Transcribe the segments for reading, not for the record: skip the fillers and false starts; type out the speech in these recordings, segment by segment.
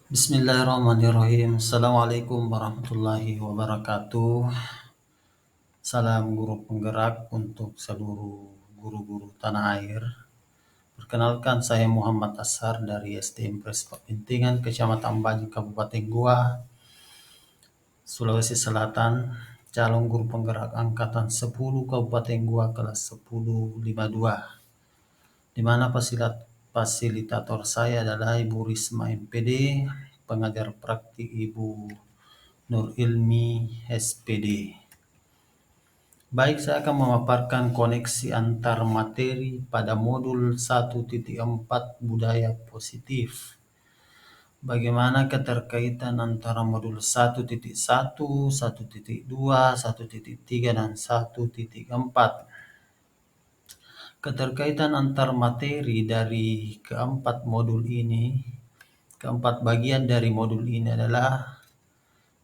Bismillahirrahmanirrahim. Assalamualaikum warahmatullahi wabarakatuh. Salam guru penggerak untuk seluruh guru-guru tanah air. Perkenalkan saya Muhammad Ashar dari SDM Pres Papintingan, Kecamatan Banyu, Kabupaten Goa, Sulawesi Selatan. Calon guru penggerak angkatan 10 Kabupaten Goa kelas 1052. Di mana fasilitator saya adalah Ibu Risma MPD, pengajar praktik Ibu Nur Ilmi SPD. Baik, saya akan memaparkan koneksi antar materi pada modul 1.4 budaya positif. Bagaimana keterkaitan antara modul 1.1, 1.2, 1.3, dan 1.4. Keterkaitan antar materi dari keempat bagian dari modul ini adalah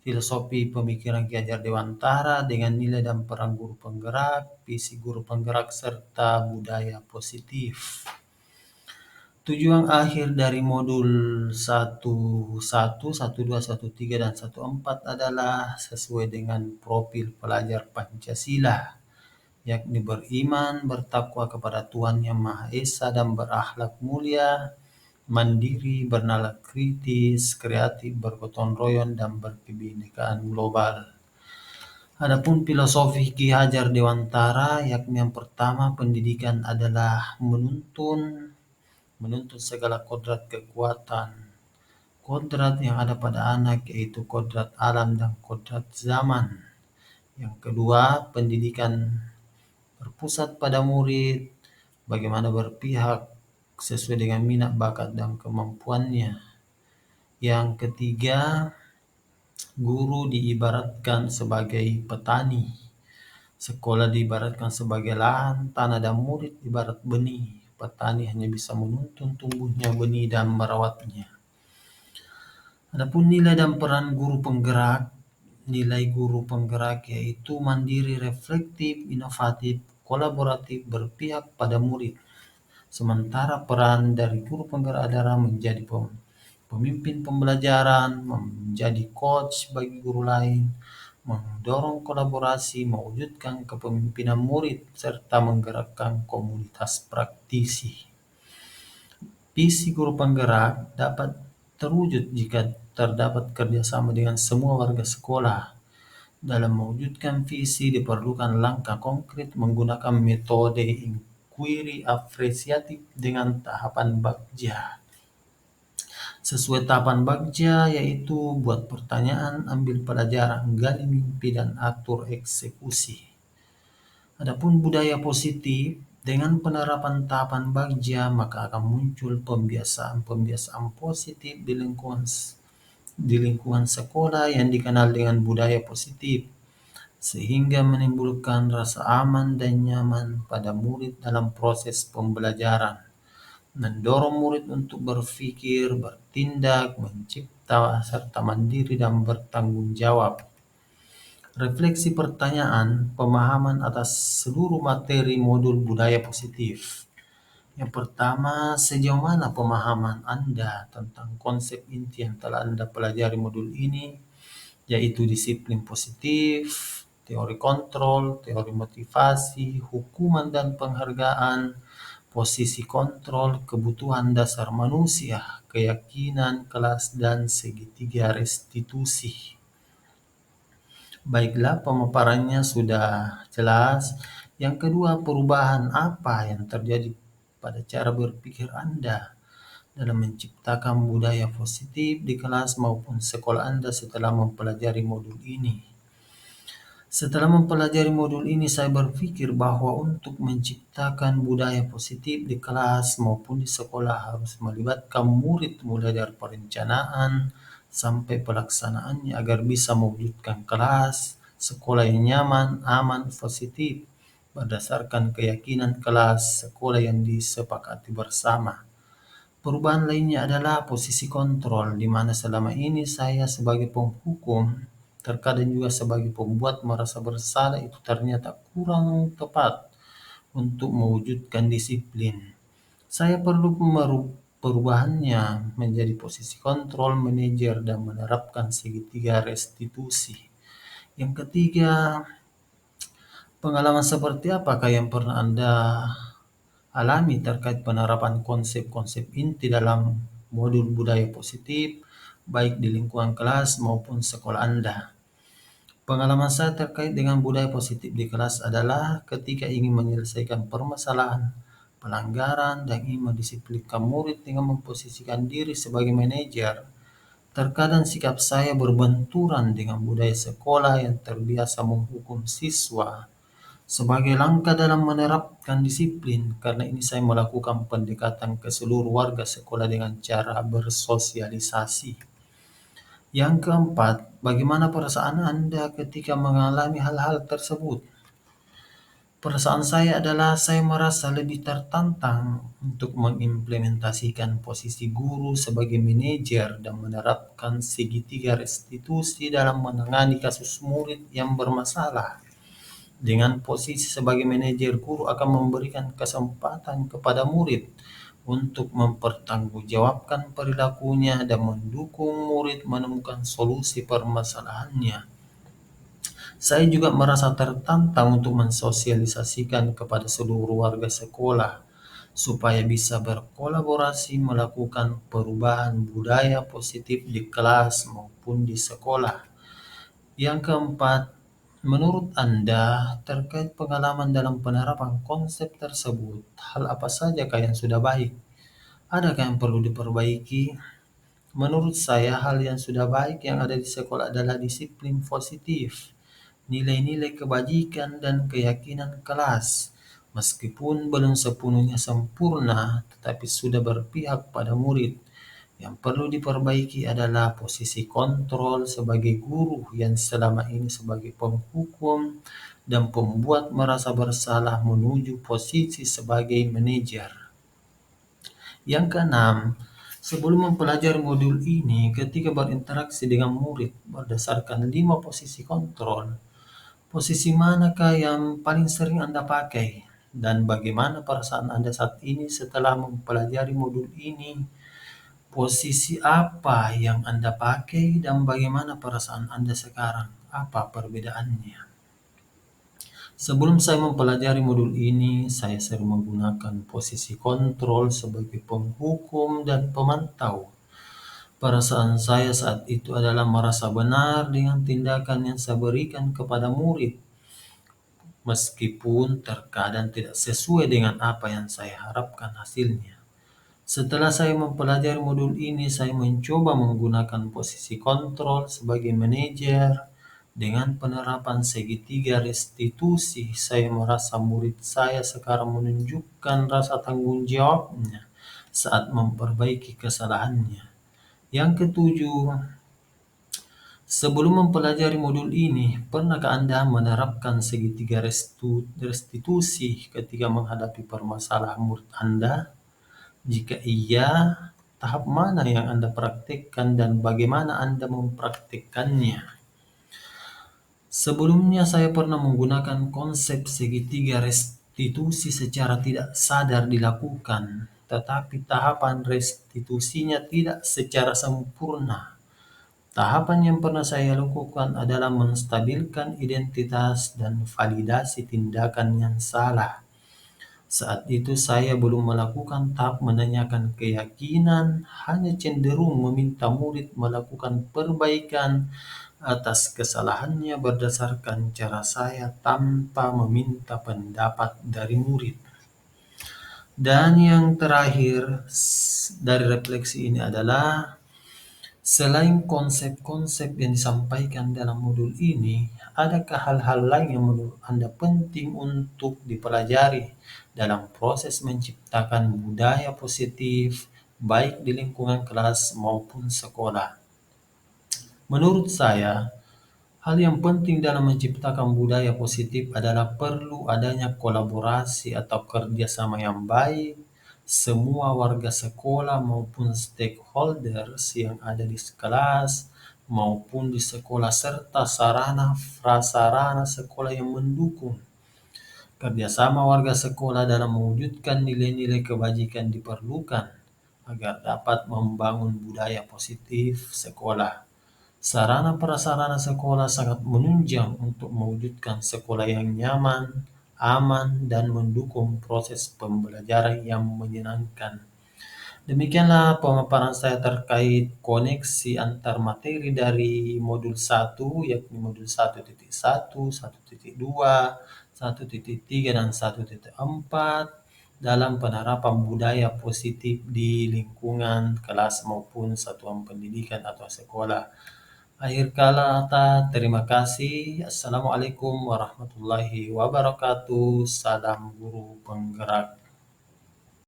filosofi pemikiran Ki Hajar Dewantara dengan nilai dan peran guru penggerak, visi guru penggerak, serta budaya positif. Tujuan akhir dari modul 1.1, 1.2, 1.3, dan 1.4 adalah sesuai dengan profil pelajar Pancasila, yakni beriman, bertakwa kepada Tuhan Yang Maha Esa, dan berakhlak mulia, mandiri, bernalar kritis, kreatif, bergotong royong, dan berkebinekaan global. Adapun filosofi Ki Hajar Dewantara, yakni yang pertama, pendidikan adalah menuntun segala kodrat kekuatan, kodrat yang ada pada anak, yaitu kodrat alam dan kodrat zaman. Yang kedua, pendidikan berpusat pada murid, bagaimana berpihak sesuai dengan minat, bakat, dan kemampuannya. Yang ketiga, guru diibaratkan sebagai petani, sekolah diibaratkan sebagai lahan, tanah dan murid ibarat benih. Petani hanya bisa menuntun tumbuhnya benih dan merawatnya. Adapun nilai dan peran guru penggerak, nilai guru penggerak yaitu mandiri, reflektif, inovatif, kolaboratif, berpihak pada murid. Sementara peran dari guru penggerak adalah menjadi pemimpin pembelajaran, menjadi coach bagi guru lain, mendorong kolaborasi, mewujudkan kepemimpinan murid, serta menggerakkan komunitas praktisi. Visi guru penggerak dapat terwujud jika terdapat kerjasama dengan semua warga sekolah. Dalam mewujudkan visi diperlukan langkah konkret menggunakan metode inquiry apresiatif dengan tahapan bagja. Sesuai tahapan bagja yaitu buat pertanyaan, ambil pelajaran, gali mimpi, dan atur eksekusi. Adapun budaya positif, dengan penerapan tahapan bagja maka akan muncul pembiasaan positif di lingkungan sekolah yang dikenal dengan budaya positif, sehingga menimbulkan rasa aman dan nyaman pada murid dalam proses pembelajaran, mendorong murid untuk berpikir, bertindak, mencipta, serta mandiri dan bertanggung jawab. Refleksi pertanyaan, pemahaman atas seluruh materi modul budaya positif. Yang pertama, sejauh mana pemahaman Anda tentang konsep inti yang telah Anda pelajari modul ini, yaitu disiplin positif, teori kontrol, teori motivasi, hukuman dan penghargaan, posisi kontrol, kebutuhan dasar manusia, keyakinan kelas, dan segitiga restitusi. Baiklah, pemaparannya sudah jelas. Yang kedua, perubahan apa yang terjadi pada cara berpikir Anda dalam menciptakan budaya positif di kelas maupun sekolah Anda setelah mempelajari modul ini. Setelah mempelajari modul ini, saya berpikir bahwa untuk menciptakan budaya positif di kelas maupun di sekolah harus melibatkan murid mulai dari perencanaan sampai pelaksanaannya agar bisa mewujudkan kelas, sekolah yang nyaman, aman, positif, berdasarkan keyakinan kelas, sekolah yang disepakati bersama. Perubahan lainnya adalah posisi kontrol, di mana selama ini saya sebagai penghukum, terkadang juga sebagai pembuat merasa bersalah itu ternyata kurang tepat untuk mewujudkan disiplin. Saya perlu perubahannya menjadi posisi kontrol, manajer, dan menerapkan segitiga restitusi. Yang ketiga, pengalaman seperti apakah yang pernah Anda alami terkait penerapan konsep-konsep inti dalam modul budaya positif, baik di lingkungan kelas maupun sekolah Anda? Pengalaman saya terkait dengan budaya positif di kelas adalah ketika ingin menyelesaikan permasalahan, pelanggaran, dan ingin mendisiplinkan murid dengan memposisikan diri sebagai manajer. Terkadang sikap saya berbenturan dengan budaya sekolah yang terbiasa menghukum siswa. Sebagai langkah dalam menerapkan disiplin, karena ini saya melakukan pendekatan ke seluruh warga sekolah dengan cara bersosialisasi. Yang keempat, bagaimana perasaan Anda ketika mengalami hal-hal tersebut? Perasaan saya adalah saya merasa lebih tertantang untuk mengimplementasikan posisi guru sebagai manajer dan menerapkan segitiga restitusi dalam menangani kasus murid yang bermasalah. Dengan posisi sebagai manajer, guru akan memberikan kesempatan kepada murid untuk mempertanggungjawabkan perilakunya dan mendukung murid menemukan solusi permasalahannya. Saya juga merasa tertantang untuk mensosialisasikan kepada seluruh warga sekolah supaya bisa berkolaborasi melakukan perubahan budaya positif di kelas maupun di sekolah. Yang keempat, menurut Anda terkait pengalaman dalam penerapan konsep tersebut, hal apa sajakah yang sudah baik? Adakah yang perlu diperbaiki? Menurut saya, hal yang sudah baik yang ada di sekolah adalah disiplin positif, nilai-nilai kebajikan, dan keyakinan kelas. Meskipun belum sepenuhnya sempurna, tetapi sudah berpihak pada murid. Yang perlu diperbaiki adalah posisi kontrol sebagai guru yang selama ini sebagai penghukum dan pembuat merasa bersalah menuju posisi sebagai manajer. Yang keenam, sebelum mempelajari modul ini, ketika berinteraksi dengan murid berdasarkan 5 posisi kontrol, posisi manakah yang paling sering Anda pakai? Dan bagaimana perasaan Anda saat ini setelah mempelajari modul ini? Posisi apa yang Anda pakai dan bagaimana perasaan Anda sekarang? Apa perbedaannya? Sebelum saya mempelajari modul ini, saya sering menggunakan posisi kontrol sebagai penghukum dan pemantau. Perasaan saya saat itu adalah merasa benar dengan tindakan yang saya berikan kepada murid, meskipun terkadang tidak sesuai dengan apa yang saya harapkan hasilnya. Setelah saya mempelajari modul ini, saya mencoba menggunakan posisi kontrol sebagai manajer. Dengan penerapan segitiga restitusi, saya merasa murid saya sekarang menunjukkan rasa tanggung jawabnya saat memperbaiki kesalahannya. Yang ketujuh, sebelum mempelajari modul ini, pernahkah Anda menerapkan segitiga restitusi ketika menghadapi permasalahan murid Anda? Jika iya, tahap mana yang Anda praktikkan dan bagaimana Anda mempraktikkannya? Sebelumnya saya pernah menggunakan konsep segitiga restitusi secara tidak sadar dilakukan, tetapi tahapan restitusinya tidak secara sempurna. Tahapan yang pernah saya lakukan adalah menstabilkan identitas dan validasi tindakan yang salah. Saat itu saya belum melakukan tahap menanyakan keyakinan, hanya cenderung meminta murid melakukan perbaikan atas kesalahannya berdasarkan cara saya tanpa meminta pendapat dari murid. Dan yang terakhir dari refleksi ini adalah, selain konsep-konsep yang disampaikan dalam modul ini, adakah hal-hal lain yang menurut Anda penting untuk dipelajari dalam proses menciptakan budaya positif, baik di lingkungan kelas maupun sekolah? Menurut saya, hal yang penting dalam menciptakan budaya positif adalah perlu adanya kolaborasi atau kerjasama yang baik semua warga sekolah maupun stakeholders yang ada di kelas maupun di sekolah serta sarana prasarana sekolah yang mendukung. Kerjasama warga sekolah dalam mewujudkan nilai-nilai kebajikan diperlukan agar dapat membangun budaya positif sekolah. Sarana prasarana sekolah sangat menunjang untuk mewujudkan sekolah yang nyaman, aman, dan mendukung proses pembelajaran yang menyenangkan. Demikianlah pemaparan saya terkait koneksi antar materi dari modul 1, yakni modul 1.1, 1.2, 1.3, dan 1.4 dalam penerapan budaya positif di lingkungan kelas maupun satuan pendidikan atau sekolah. Akhir kata, terima kasih. Assalamualaikum warahmatullahi wabarakatuh. Salam guru penggerak.